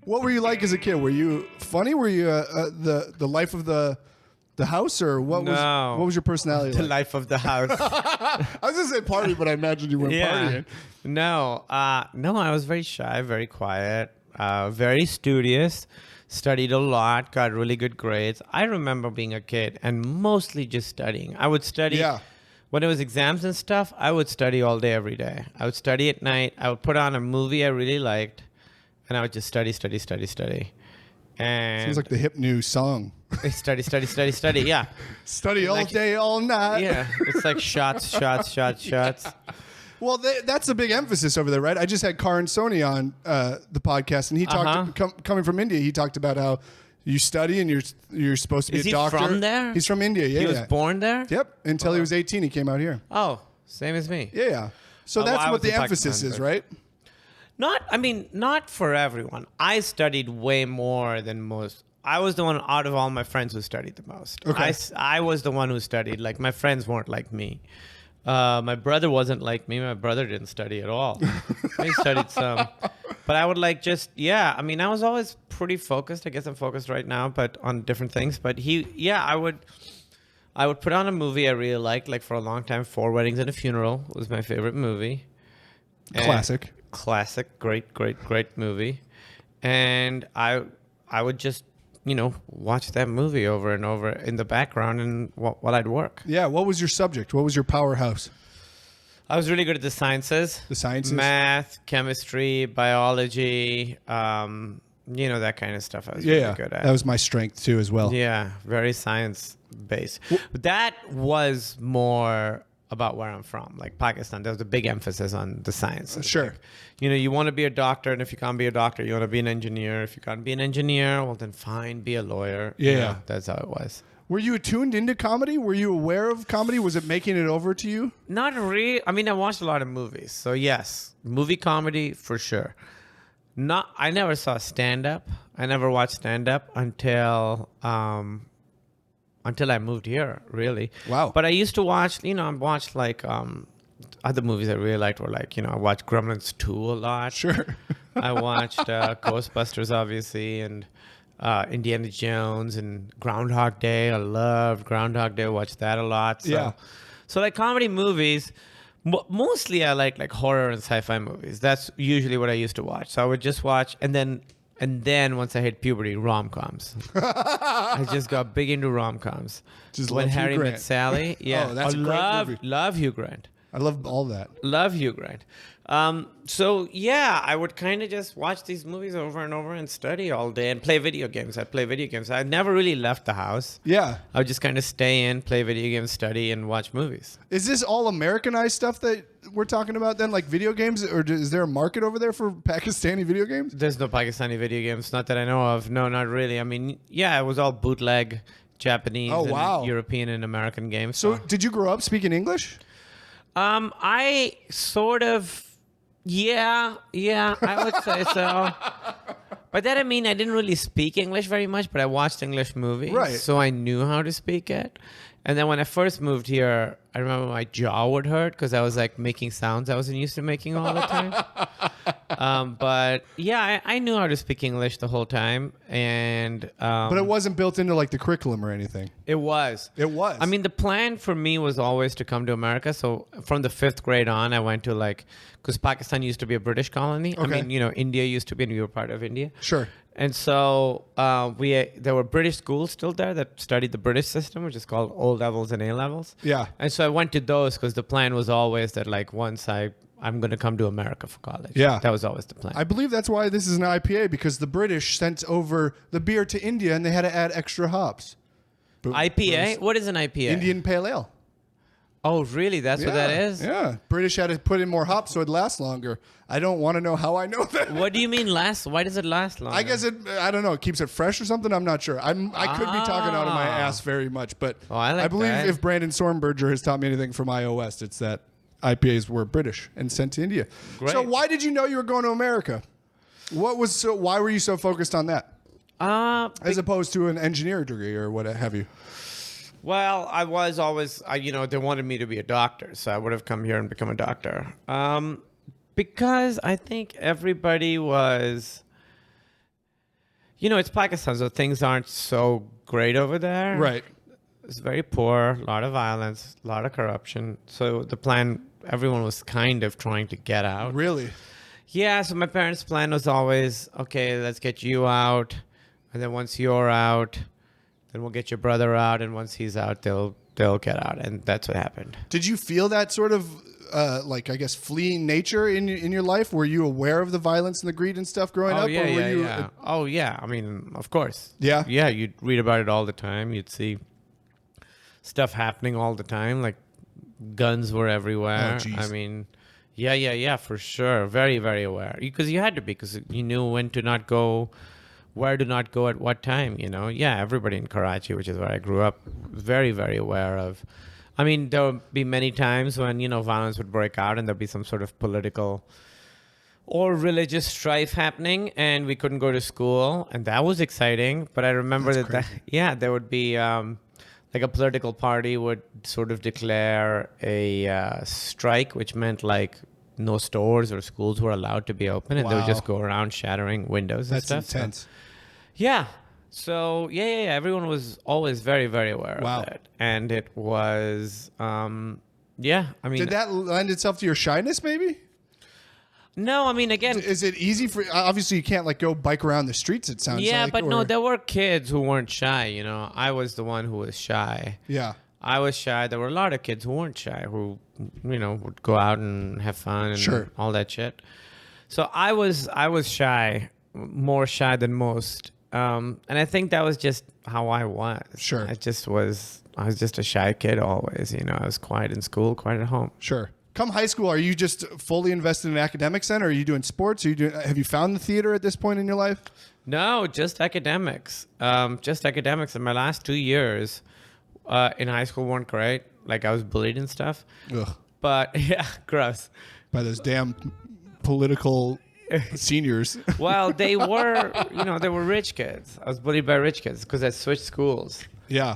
What were you like as a kid? Were you funny? Were you the life of the house, or what was your personality The like? life of the house. I was gonna say party, but I imagined you weren't partying. No, I was very shy, very quiet, very studious, studied a lot, got really good grades. I remember being a kid and mostly just studying. I would study. Yeah. When it was exams and stuff, I would study all day, every day. I would study at night. I would put on a movie I really liked, and I would just study. And Seems like the hip new song. study. Yeah. Study all day, all night. Yeah. It's like shots. Well, that's a big emphasis over there, right? I just had Karan Soni on the podcast, and he talked coming from India. He talked about how you study and you're supposed to be Is a doctor. Is he from there? He's from India. Yeah, He was born there. Yep. Until he was 18, he came out here. Oh, same as me. Yeah. So Well, that's I what was the in emphasis Pakistan, is, but- right? Not for everyone. I studied way more than most. I was the one out of all my friends who studied the most. Okay. I was the one who studied. Like, my friends weren't like me. My brother wasn't like me. My brother didn't study at all. He studied some. But I would I was always pretty focused. I guess I'm focused right now, but on different things. But I would put on a movie I really liked, like for a long time. 4 Weddings and a Funeral was my favorite movie. Classic, great movie. And I would just, watch that movie over and over in the background and while I'd work. Yeah. What was your subject? What was your powerhouse? I was really good at the sciences. The sciences? Math, chemistry, biology, that kind of stuff I was really good at. That was my strength too as well. Yeah, very science-based. But that was more about where I'm from, like Pakistan. There was a big emphasis on the sciences. Sure. Like, you want to be a doctor, and if you can't be a doctor, you want to be an engineer. If you can't be an engineer, well, then fine, be a lawyer. Yeah. That's how it was. Were you tuned into comedy? Were you aware of comedy? Was it making it over to you? Not really. I mean, I watched a lot of movies. So yes, movie comedy for sure. I never saw stand-up. I never watched stand-up until I moved here, really. Wow. But I used to watch, I watched like other movies I really liked were like, I watched Gremlins 2 a lot. Sure. I watched Ghostbusters, obviously, and Indiana Jones and Groundhog Day. I loved Groundhog Day. I watched that a lot. So, Yeah. So like comedy movies, mostly I like horror and sci-fi movies. That's usually what I used to watch. So I would just watch, and then once I hit puberty, rom-coms. I just got big into rom-coms. Just When love Hugh Harry Grant. Met Sally. Yeah. Oh, that's a great movie. Love Hugh Grant. I love all that. Love Hugh Grant. So yeah, I would kind of just watch these movies over and over and study all day and play video games. I'd play video games. I never really left the house. Yeah. I would just kind of stay in, play video games, study, and watch movies. Is this all Americanized stuff that we're talking about then, like video games? Or is there a market over there for Pakistani video games? There's no Pakistani video games, not that I know of. No, not really. I mean, yeah, it was all bootleg Japanese and European and American games. So did you grow up speaking English? I sort of, yeah, I would say so. By that I mean I didn't really speak English very much, but I watched English movies. Right. So I knew how to speak it. And then when I first moved here, I remember my jaw would hurt because I was like making sounds I wasn't used to making all the time. But yeah, I knew how to speak English the whole time. And But it wasn't built into like the curriculum or anything. It was. It was. I mean, the plan for me was always to come to America. So from the 5th grade on, I went to because Pakistan used to be a British colony. Okay. I mean, India used to be, and we were part of India. Sure. And so there were British schools still there that studied the British system, which is called O levels and A levels. Yeah. And so I went to those because the plan was always that once I'm going to come to America for college. Yeah. That was always the plan. I believe that's why this is an IPA, because the British sent over the beer to India and they had to add extra hops. IPA? What is an IPA? Indian Pale Ale. Oh, really? That's what that is? Yeah. British had to put in more hops so it lasts longer. I don't want to know how I know that. What do you mean last? Why does it last longer? I guess I don't know. It keeps it fresh or something. I'm not sure. I could be talking out of my ass very much, but I believe that. if Brandon Stormberger has taught me anything from iOS, it's that IPAs were British and sent to India. Great. So why did you know you were going to America? Why were you so focused on that? As opposed to an engineering degree or what have you? Well, I was always, they wanted me to be a doctor, so I would have come here and become a doctor. Because I think everybody was, it's Pakistan, so things aren't so great over there. Right. It's very poor, a lot of violence, a lot of corruption. So the plan, everyone was kind of trying to get out. Really? Yeah, so my parents' plan was always, okay, let's get you out. And then once you're out, then we'll get your brother out. And once he's out, they'll get out. And that's what happened. Did you feel that sort of, like, I guess, fleeing nature in your life? Were you aware of the violence and the greed and stuff growing up? Yeah, or were you, yeah. Oh, yeah. I mean, of course. Yeah? Yeah, you'd read about it all the time. You'd see stuff happening all the time. Like, guns were everywhere. Oh, geez. I mean... Yeah, for sure. Very, very aware. Because you had to be, because you knew when to not go, where to not go at what time, Yeah, everybody in Karachi, which is where I grew up, very, very aware of. I mean, there would be many times when, violence would break out and there'd be some sort of political or religious strife happening and we couldn't go to school. And that was exciting. But I remember there would be... like a political party would sort of declare a strike, which meant like no stores or schools were allowed to be open, and they would just go around shattering windows and stuff. That's intense. Yeah. So yeah. Everyone was always very, very aware of it, and it was, I mean, did that lend itself to your shyness, maybe? No, I mean, again... Is it easy for... Obviously, you can't, like, go bike around the streets, it sounds like. Yeah, but no, there were kids who weren't shy, I was the one who was shy. Yeah. I was shy. There were a lot of kids who weren't shy, who, would go out and have fun and all that shit. So I was shy, more shy than most. And I think that was just how I was. Sure. I was just a shy kid always, I was quiet in school, quiet at home. Sure. Come high school, are you just fully invested in academics then? Or are you doing sports? Have you found the theater at this point in your life? No, just academics. Just academics. In my last 2 years in high school weren't great. Like I was bullied and stuff. Ugh. But yeah, gross. By those damn political seniors. Well, they were, they were rich kids. I was bullied by rich kids because I switched schools. Yeah.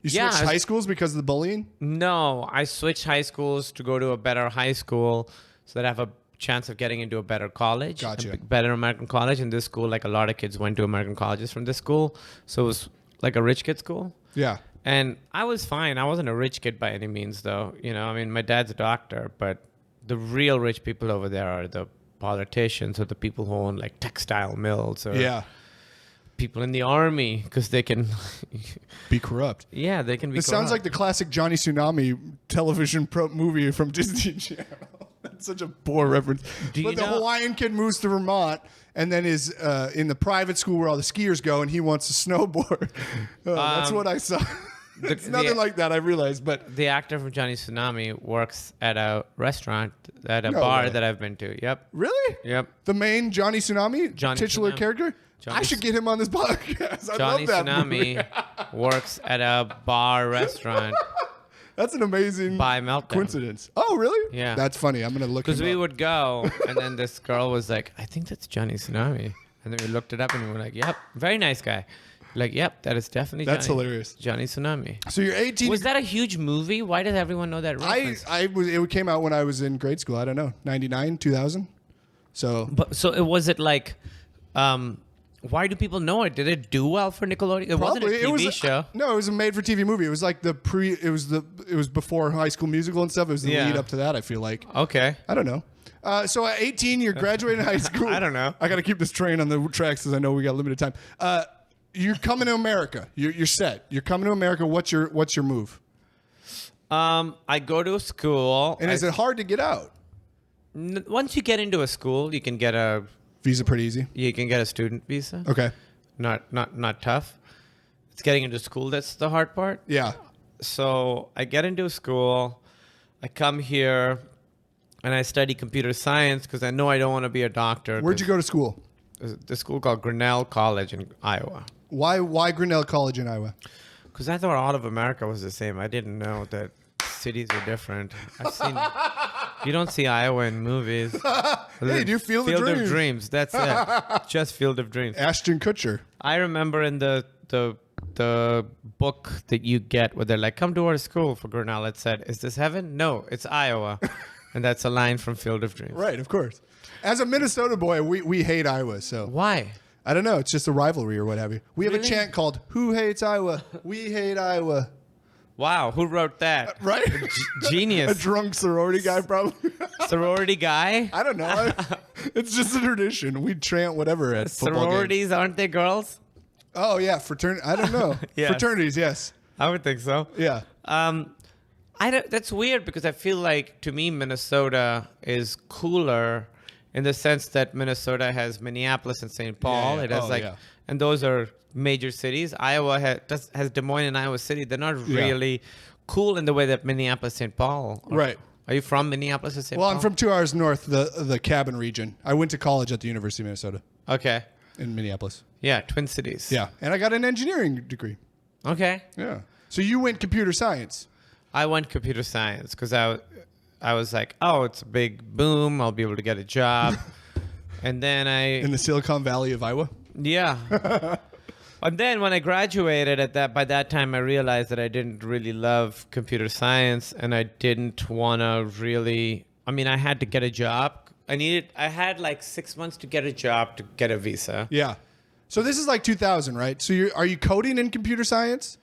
You switched high schools because of the bullying? No, I switched high schools to go to a better high school so that I have a chance of getting into a better college. Gotcha. A better American college. In this school, like a lot of kids went to American colleges from this school. So it was like a rich kid school. Yeah. And I was fine. I wasn't a rich kid by any means, though. I mean, my dad's a doctor, but the real rich people over there are the politicians or the people who own like textile mills or... Yeah. People in the army because they can be corrupt. Yeah, they can be. It sounds like the classic Johnny Tsunami television movie from Disney Channel. That's such a poor reference. But the Hawaiian kid moves to Vermont and then is in the private school where all the skiers go, and he wants to snowboard. That's what I saw. It's nothing like that, I realized. But the actor from Johnny Tsunami works at a restaurant, at a bar that I've been to. Yep. Really? Yep. The main Johnny Tsunami titular character? I should get him on this podcast. I love that movie. Johnny Tsunami works at a bar restaurant. That's an amazing coincidence. Oh, really? Yeah. That's funny. I'm going to look him up. Because we would go, and then this girl was like, I think that's Johnny Tsunami. And then we looked it up, and we were like, yep, very nice guy. Like, yep, that is definitely That's hilarious. Johnny Tsunami. So you're 18. Was that a huge movie? Why does everyone know that reference? It came out when I was in grade school. I don't know, 99, 2000. So it was it like... why do people know it? Did it do well for Nickelodeon? It wasn't a TV show. No, it was a made-for-TV movie. It was like it was before High School Musical and stuff. It was the lead up to that, I feel like. Okay. I don't know. So at 18, you're graduating high school. I don't know. I got to keep this train on the tracks because I know we got limited time. You're coming to America. You're set. You're coming to America. What's your move? I go to a school. And is it hard to get out? Once you get into a school, you can get a visa pretty easy. You can get a student visa. Okay. Not tough. It's getting into school that's the hard part. Yeah. So I get into school. I come here, and I study computer science because I know I don't want to be a doctor. Where'd you go to school? The school called Grinnell College in Iowa. Why Grinnell College in Iowa? Because I thought all of America was the same. I didn't know that cities are different. You don't see Iowa in movies. Hey, do you Field of Dreams? Field of Dreams. That's it. Just Field of Dreams. Ashton Kutcher. I remember in the book that you get where they're like, come to our school for Grinnell. It said, is this heaven? No, it's Iowa. And that's a line from Field of Dreams. Right, of course. As a Minnesota boy, we hate Iowa. So Why? I don't know. It's just a rivalry or what have you. We have a Really? chant called "Who hates Iowa? We hate Iowa." Wow, who wrote that? Right? A Genius. drunk sorority guy, probably. Sorority guy? I don't know. It's just a tradition. We chant whatever at football games. Sororities, aren't they girls? Oh yeah, fraternity. I don't know. Yes. Fraternities, yes. I would think so. Yeah. That's weird because I feel like to me Minnesota is cooler in the sense that Minnesota has Minneapolis and St. Paul. Yeah. It has Yeah. and those are major cities. Iowa has Des Moines and Iowa City. They're not really cool in the way that Minneapolis, St. Paul. Right. Are you from Minneapolis or St. Paul? Well, I'm from 2 hours north, the Cabin region. I went to college at the University of Minnesota Okay. in Minneapolis. Yeah, Twin Cities. Yeah, and I got an engineering degree. Okay. Yeah. So you went computer science. I went computer science because I was like, oh, it's a big boom. I'll be able to get a job. And then In the Silicon Valley of Iowa? Yeah. And then when I graduated by that time, I realized that I didn't really love computer science and I didn't want to really, I had to get a job. I had like 6 months to get a job to get a visa. Yeah. So this is like 2000, right? So are you coding in computer science?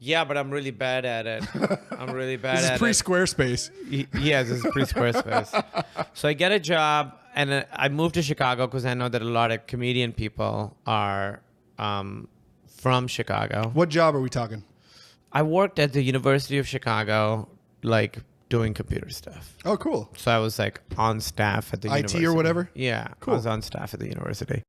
Yeah, but I'm really bad at it. I'm really bad This at is it. pre-Squarespace. Yes, this is pre-Squarespace. So I get a job and I moved to Chicago because I know that a lot of comedian people are from Chicago. What job are we talking? I worked at the University of Chicago, like doing computer stuff. Oh, cool. So I was like on staff at the IT university. or whatever? Yeah, Cool. I was on staff at the university.